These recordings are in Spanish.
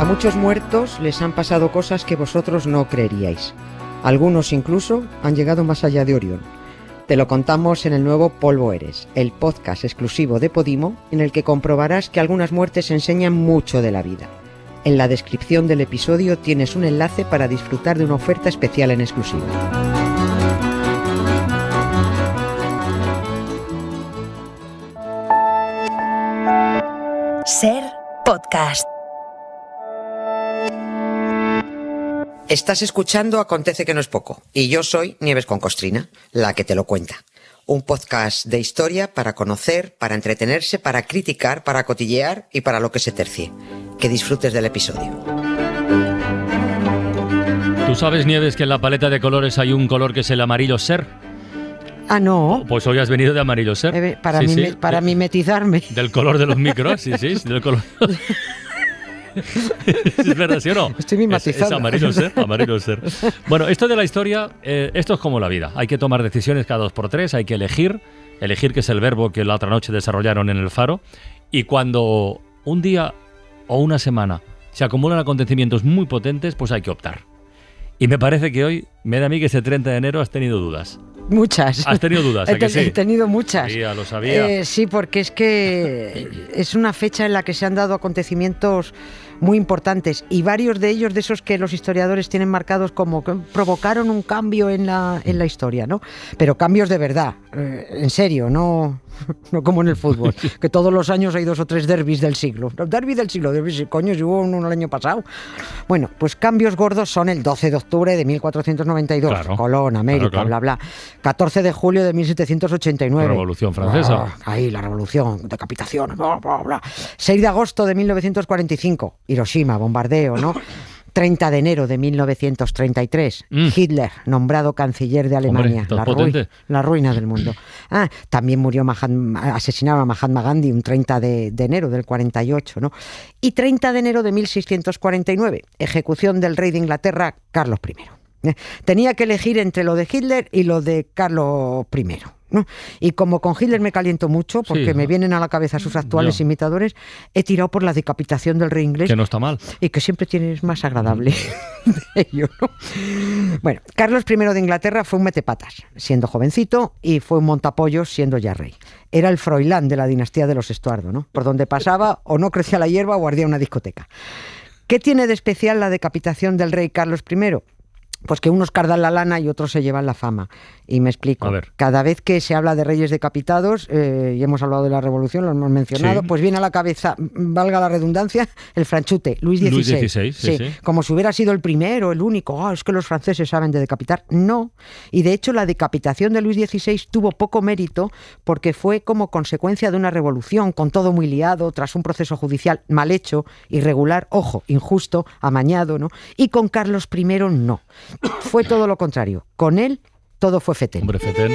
A muchos muertos les han pasado cosas que vosotros no creeríais. Algunos incluso han llegado más allá de Orión. Te lo contamos en el nuevo Polvo Eres, el podcast exclusivo de Podimo, en el que comprobarás que algunas muertes enseñan mucho de la vida. En la descripción del episodio tienes un enlace para disfrutar de una oferta especial en exclusiva. Ser Podcast. Estás escuchando Acontece que no es poco, y yo soy Nieves con Costrina, la que te lo cuenta. Un podcast de historia para conocer, para entretenerse, para criticar, para cotillear y para lo que se tercie. Que disfrutes del episodio. ¿Tú sabes, Nieves, que en la paleta de colores hay un color que es el amarillo ser? Ah, no. Pues hoy has venido de amarillo ser. Para mimetizarme. Del color de los micros, sí, del color. ¿Es verdad, sí o no? Estoy mimetizando. Es amarillo ser. Bueno, esto de la historia, esto es como la vida. Hay que tomar decisiones cada 2x3, hay que elegir, que es el verbo que la otra noche desarrollaron en el Faro. Y cuando un día o una semana se acumulan acontecimientos muy potentes, pues hay que optar. Y me parece que hoy, me da a mí que ese 30 de enero has tenido dudas. Muchas. ¿Has tenido dudas? ¿A que sí? He tenido muchas. Sí, ya lo sabía. Sí, porque es que es una fecha en la que se han dado acontecimientos muy importantes y varios de ellos de esos que los historiadores tienen marcados como que provocaron un cambio en la historia, ¿no? Pero cambios de verdad, en serio, no como en el fútbol, que todos los años hay 2 o 3 derbis del siglo. Derbi del siglo, coño, si hubo uno el año pasado. Bueno, pues cambios gordos son el 12 de octubre de 1492, claro, Colón, América, claro. Bla, bla. 14 de julio de 1789. La Revolución Francesa. Ahí, la Revolución, decapitación, bla, bla, bla. 6 de agosto de 1945, Hiroshima, bombardeo, ¿no? 30 de enero de 1933, Hitler, nombrado canciller de Alemania. Hombre, la ruina del mundo. También murió asesinado a Mahatma Gandhi un 30 de enero del 48, ¿no? Y 30 de enero de 1649, ejecución del rey de Inglaterra, Carlos I. Tenía que elegir entre lo de Hitler y lo de Carlos I, ¿no? Y como con Hitler me caliento mucho, porque sí, me vienen a la cabeza sus actuales imitadores, he tirado por la decapitación del rey inglés. Que no está mal. Y que siempre tienes más agradable de ello, ¿no? Bueno, Carlos I de Inglaterra fue un metepatas, siendo jovencito, y fue un montapollos, siendo ya rey. Era el Froilán de la dinastía de los Estuardo, ¿no? Por donde pasaba, o no crecía la hierba o ardía una discoteca. ¿Qué tiene de especial la decapitación del rey Carlos I? Pues que unos cardan la lana y otros se llevan la fama. Y me explico. Cada vez que se habla de reyes decapitados, y hemos hablado de la Revolución, lo hemos mencionado, sí, pues viene a la cabeza, valga la redundancia, el franchute, Luis XVI. Sí. Como si hubiera sido el primero, el único. Es que los franceses saben de decapitar. No. Y de hecho la decapitación de Luis XVI tuvo poco mérito porque fue como consecuencia de una revolución, con todo muy liado, tras un proceso judicial mal hecho, irregular, ojo, injusto, amañado, ¿no? Y con Carlos I no. Fue todo lo contrario. Con él todo fue fetén. Hombre, fetén.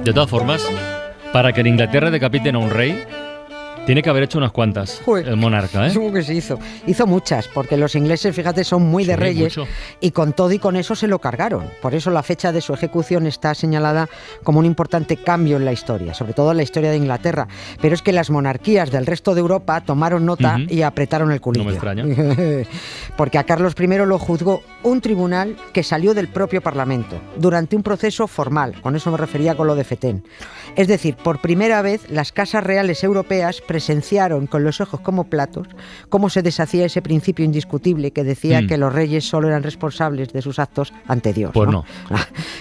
De todas formas, para que en Inglaterra decapiten a un rey, tiene que haber hecho unas cuantas, el monarca, ¿eh? Supongo que se hizo. Hizo muchas, porque los ingleses, fíjate, son muy de reyes, mucho. Y con todo y con eso se lo cargaron. Por eso la fecha de su ejecución está señalada como un importante cambio en la historia, sobre todo en la historia de Inglaterra. Pero es que las monarquías del resto de Europa tomaron nota y apretaron el culillo. No me extraña. Porque a Carlos I lo juzgó un tribunal que salió del propio Parlamento, durante un proceso formal, con eso me refería con lo de fetén. Es decir, por primera vez las casas reales europeas presenciaron con los ojos como platos cómo se deshacía ese principio indiscutible que decía que los reyes solo eran responsables de sus actos ante Dios. Pues no.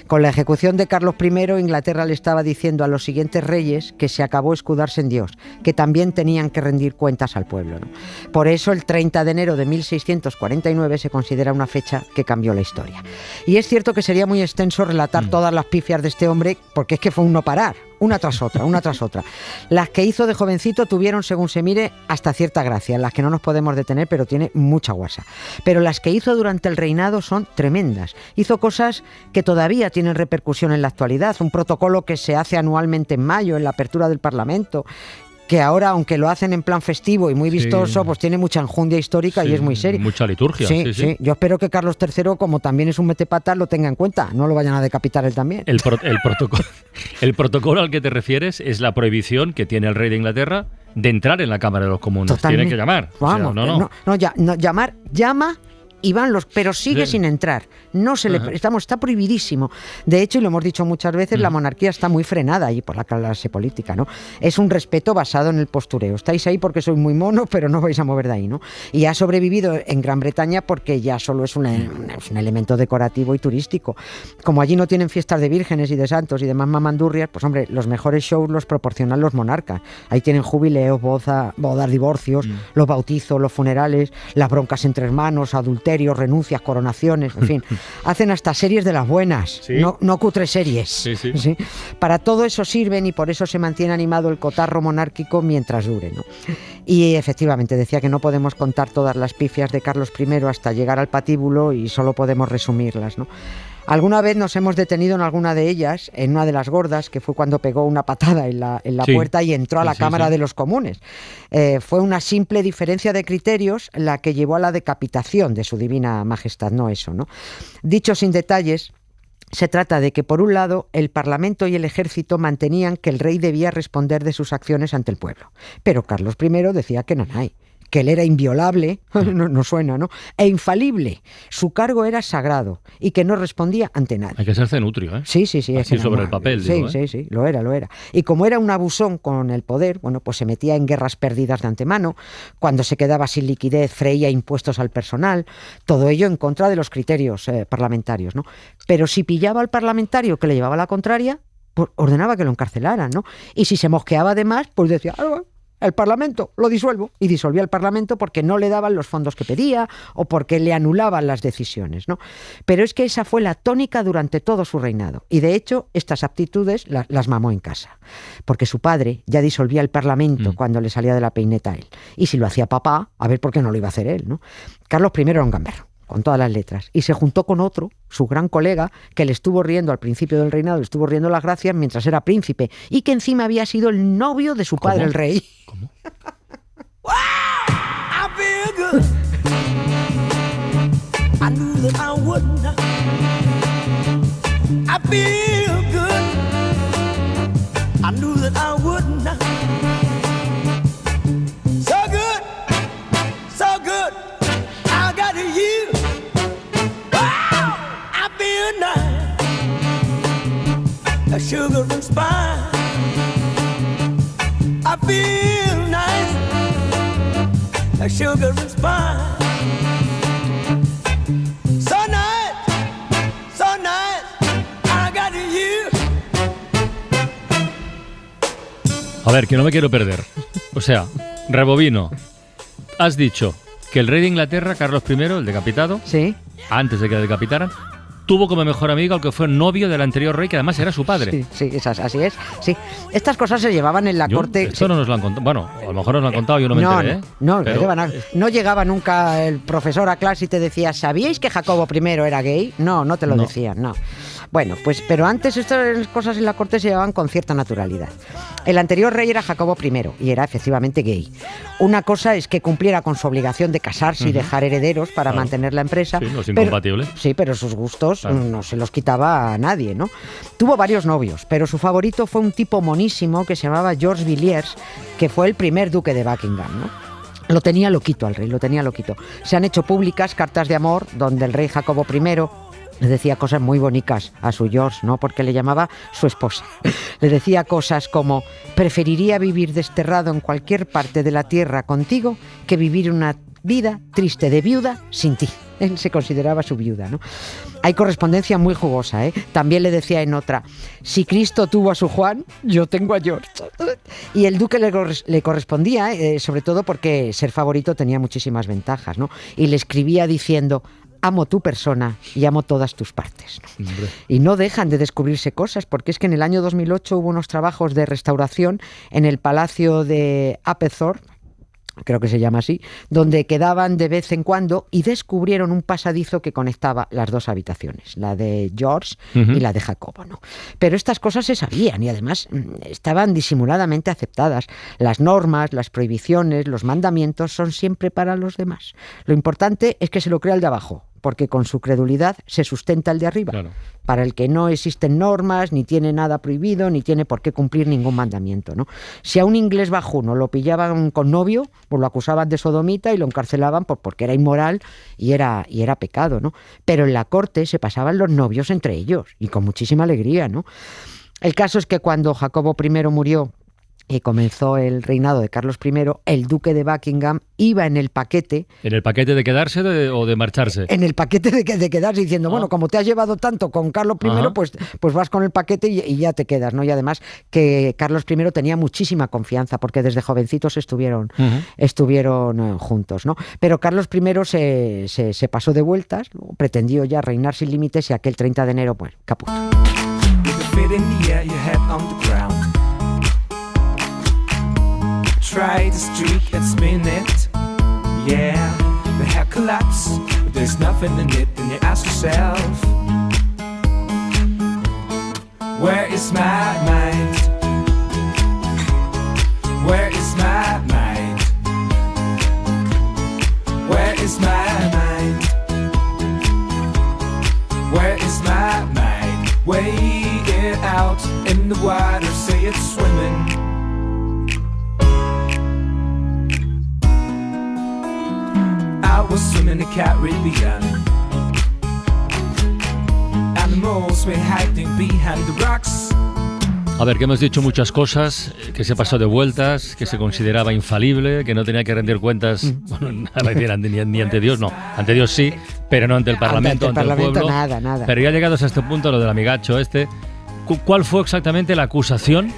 Con la ejecución de Carlos I, Inglaterra le estaba diciendo a los siguientes reyes que se acabó escudarse en Dios, que también tenían que rendir cuentas al pueblo, ¿no? Por eso el 30 de enero de 1649 se considera una fecha que cambió la historia. Y es cierto que sería muy extenso relatar todas las pifias de este hombre, porque es que fue un no parar. Una tras otra. Las que hizo de jovencito tuvieron, según se mire, hasta cierta gracia, en las que no nos podemos detener, pero tiene mucha guasa. Pero las que hizo durante el reinado son tremendas. Hizo cosas que todavía tienen repercusión en la actualidad. Un protocolo que se hace anualmente en mayo, en la apertura del Parlamento. que ahora, aunque lo hacen en plan festivo y muy vistoso, Sí. pues tiene mucha enjundia histórica y Sí, es muy serio. mucha liturgia. Sí. Yo espero que Carlos III, como también es un metepatas, lo tenga en cuenta. No lo vayan a decapitar él también. El protocolo al que te refieres es la prohibición que tiene el rey de Inglaterra de entrar en la Cámara de los Comunes. Totalmente. Tienen que llamar. Vamos, llama y van pero sigue Sí. sin entrar. No se le, está prohibidísimo. De hecho, y lo hemos dicho muchas veces, la monarquía está muy frenada ahí por la clase política, ¿no? Es un respeto basado en el postureo. Estáis ahí porque sois muy monos, pero no vais a mover de ahí, ¿no? Y ha sobrevivido en Gran Bretaña porque ya solo es un elemento decorativo y turístico. Como allí no tienen fiestas de vírgenes y de santos y demás mamandurrias, pues hombre, los mejores shows los proporcionan los monarcas. Ahí tienen jubileos, bodas, divorcios, los bautizos, los funerales, las broncas entre hermanos, adulterios, renuncias, coronaciones, en fin. Hacen hasta series de las buenas, ¿Sí? no cutres series. Sí. Para todo eso sirven y por eso se mantiene animado el cotarro monárquico mientras dure, ¿no? Y efectivamente decía que no podemos contar todas las pifias de Carlos I hasta llegar al patíbulo y solo podemos resumirlas, ¿no? Alguna vez nos hemos detenido en alguna de ellas, en una de las gordas, que fue cuando pegó una patada en la Sí. puerta y entró a la Cámara de los Comunes. Fue una simple diferencia de criterios la que llevó a la decapitación de su divina majestad, no eso, ¿no? Dicho sin detalles, se trata de que, por un lado, el Parlamento y el Ejército mantenían que el rey debía responder de sus acciones ante el pueblo. Pero Carlos I decía que no hay. Que él era inviolable, no suena, ¿no? E infalible. Su cargo era sagrado y que no respondía ante nadie. Hay que ser cenutrio, ¿eh? Sí. Así sobre el papel, sí, digo, ¿eh? Sí, lo era. Y como era un abusón con el poder, bueno, pues se metía en guerras perdidas de antemano, cuando se quedaba sin liquidez freía impuestos al personal, todo ello en contra de los criterios parlamentarios, ¿no? Pero si pillaba al parlamentario que le llevaba la contraria, pues ordenaba que lo encarcelaran, ¿no? Y si se mosqueaba además, pues decía, el Parlamento, lo disuelvo. Y disolvía el Parlamento porque no le daban los fondos que pedía o porque le anulaban las decisiones, ¿no? Pero es que esa fue la tónica durante todo su reinado. Y de hecho, estas aptitudes las mamó en casa. Porque su padre ya disolvía el Parlamento cuando le salía de la peineta a él. Y si lo hacía papá, a ver por qué no lo iba a hacer él, ¿no? Carlos I era un gamberro, con todas las letras, y se juntó con otro, su gran colega, que le estuvo riendo al principio del reinado, le estuvo riendo las gracias mientras era príncipe, y que encima había sido el novio de su padre, el rey. ¿Cómo? I feel good. I knew that I wouldn't. I feel good. I knew that I wouldn't. So good, so good. I got you. Wow, I feel nice. A sugar and spice. I feel nice. A sugar and spice. So nice, so nice. I got you. A ver, que no me quiero perder. O sea, rebobino. Has dicho que el rey de Inglaterra, Carlos I, el decapitado, Sí. antes de que le decapitaran, tuvo como mejor amigo al que fue novio del anterior rey, que además era su padre. Sí, así es. Sí. Estas cosas se llevaban en la corte. Esto no nos lo han contado. Bueno, a lo mejor nos lo han contado, yo no me enteré, ¿eh? Pero- No llegaba nunca el profesor a clase y te decía, ¿sabíais que Jacobo I era gay? No te lo No. decían, no. Bueno, pues, pero antes estas cosas en la corte se llevaban con cierta naturalidad. El anterior rey era Jacobo I y era efectivamente gay. Una cosa es que cumpliera con su obligación de casarse y dejar herederos para Claro. mantener la empresa. Sí, no es pero- incompatible. Sí, pero sus gustos Claro. no se los quitaba a nadie, ¿no? Tuvo varios novios, pero su favorito fue un tipo monísimo que se llamaba George Villiers, que fue el primer duque de Buckingham, ¿no? Lo tenía loquito al rey, lo tenía loquito. Se han hecho públicas cartas de amor donde el rey Jacobo I le decía cosas muy bonitas a su George, ¿no? Porque le llamaba su esposa. Le decía cosas como: preferiría vivir desterrado en cualquier parte de la tierra contigo que vivir una vida triste de viuda sin ti. Él se consideraba su viuda, ¿no? Hay correspondencia muy jugosa, ¿eh? También le decía en otra: si Cristo tuvo a su Juan, yo tengo a George. Y el duque le correspondía, sobre todo porque ser favorito tenía muchísimas ventajas, ¿no? Y le escribía diciendo: amo tu persona y amo todas tus partes. Hombre. Y no dejan de descubrirse cosas, porque es que en el año 2008 hubo unos trabajos de restauración en el Palacio de Apethorpe, creo que se llama así, donde quedaban de vez en cuando y descubrieron un pasadizo que conectaba las dos habitaciones, la de George y la de Jacobo, ¿no? Pero estas cosas se sabían y además estaban disimuladamente aceptadas. Las normas, las prohibiciones, los mandamientos son siempre para los demás. Lo importante es que se lo crea el de abajo, porque con su credulidad se sustenta el de arriba. Claro. Para el que no existen normas, ni tiene nada prohibido, ni tiene por qué cumplir ningún mandamiento, ¿no? Si a un inglés bajuno lo pillaban con novio, pues lo acusaban de sodomita y lo encarcelaban porque era inmoral y era pecado, ¿no? Pero en la corte se pasaban los novios entre ellos y con muchísima alegría, ¿no? El caso es que cuando Jacobo I murió y comenzó el reinado de Carlos I, el duque de Buckingham iba en el paquete... ¿En el paquete de quedarse o de marcharse? En el paquete de quedarse, diciendo, bueno, como te has llevado tanto con Carlos I, pues vas con el paquete y ya te quedas, ¿no? Y además que Carlos I tenía muchísima confianza, porque desde jovencitos estuvieron juntos, ¿no? Pero Carlos I se pasó de vueltas, pretendió ya reinar sin límites y aquel 30 de enero, pues, caput. Try to streak and spin it. Yeah, the hair collapse, but there's nothing in it. Then you ask yourself, where is my mind? Where is my mind? Where is my mind? Where is my mind? Weigh it out in the water, say it's swimming. I was swimming in the Caribbean. Animals were hiding behind the rocks. A ver, que hemos dicho muchas cosas, que se pasó de vueltas, que se consideraba infalible, que no tenía que rendir cuentas, bueno, ni ante Dios, no, ante Dios sí, pero no ante el Parlamento, ante el pueblo. Nada. Pero ya llegados a este punto, lo del amigacho ¿cuál fue exactamente la acusación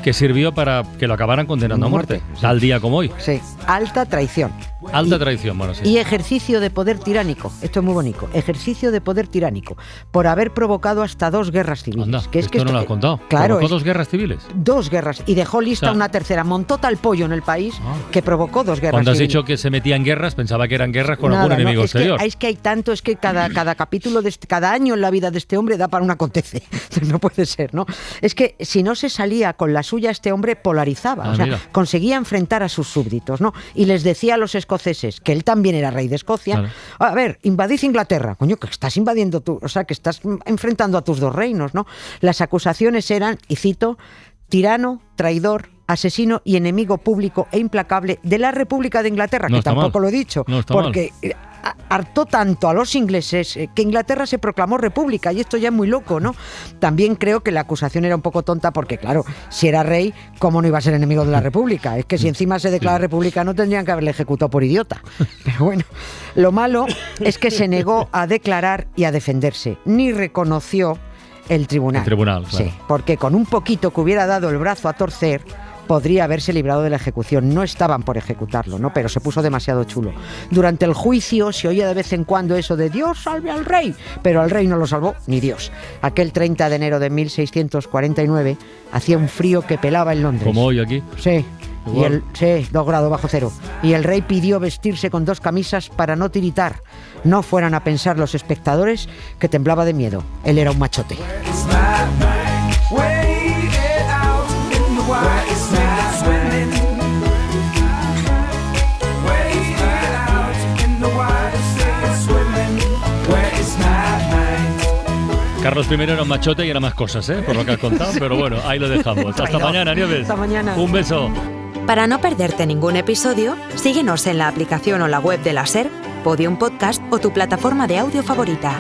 que sirvió para que lo acabaran condenando a muerte? Sí. Tal día como hoy. Sí, alta traición. Alta traición, bueno, sí. Y ejercicio de poder tiránico, esto es muy bonito, ejercicio de poder tiránico, por haber provocado hasta 2 guerras civiles. Anda, que es esto no lo has contado. Claro, ¿Provocó 2 guerras civiles? 2 guerras, y dejó lista O sea, una tercera, montó tal pollo en el país que provocó 2 guerras Cuando has civiles. dicho que se metía en guerras, pensaba que eran guerras con Nada, algún enemigo es exterior. que hay tanto, es que cada capítulo, cada año en la vida de este hombre da para un acontece. No puede ser, ¿no? Es que si no se salía con la suya, este hombre polarizaba, o sea, mira. conseguía enfrentar a sus súbditos, ¿no? Y les decía a los escoceses, que él también era rey de Escocia, Claro. a ver, invadid Inglaterra, coño, que estás invadiendo tú, o sea, que estás enfrentando a tus 2 reinos, ¿no? Las acusaciones eran, y cito, tirano, traidor, asesino y enemigo público e implacable de la República de Inglaterra, No que está tampoco mal. lo he dicho, No está porque hartó tanto a los ingleses que Inglaterra se proclamó república, y esto ya es muy loco, ¿no? También creo que la acusación era un poco tonta porque, claro, si era rey, ¿cómo no iba a ser enemigo de la república? Es que si encima se declara republicano tendrían que haberle ejecutado por idiota. Pero bueno, lo malo es que se negó a declarar y a defenderse, ni reconoció el tribunal. El tribunal, claro. Sí, porque con un poquito que hubiera dado el brazo a torcer, podría haberse librado de la ejecución. No estaban por ejecutarlo, ¿no? Pero se puso demasiado chulo. Durante el juicio se oía de vez en cuando eso de Dios salve al rey, pero al rey no lo salvó ni Dios. Aquel 30 de enero de 1649 hacía un frío que pelaba en Londres. Como hoy aquí. Sí. Igual. Sí, 2 grados bajo cero. Y el rey pidió vestirse con 2 camisas para no tiritar. No fueran a pensar los espectadores que temblaba de miedo. Él era un machote. It's my mind. Weigh it out in the water. It's my swimming. Weigh it out in the water. Say it's swimming. Where is my mind? Carlos I era un machote y era más cosas, por lo que has contado, pero bueno, ahí lo dejamos. Hasta mañana, Nieves. Hasta mañana. Un beso. Para no perderte ningún episodio, síguenos en la aplicación o la web de la SER, Podium Podcast o tu plataforma de audio favorita.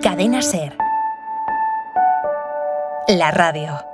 Cadena SER. La radio.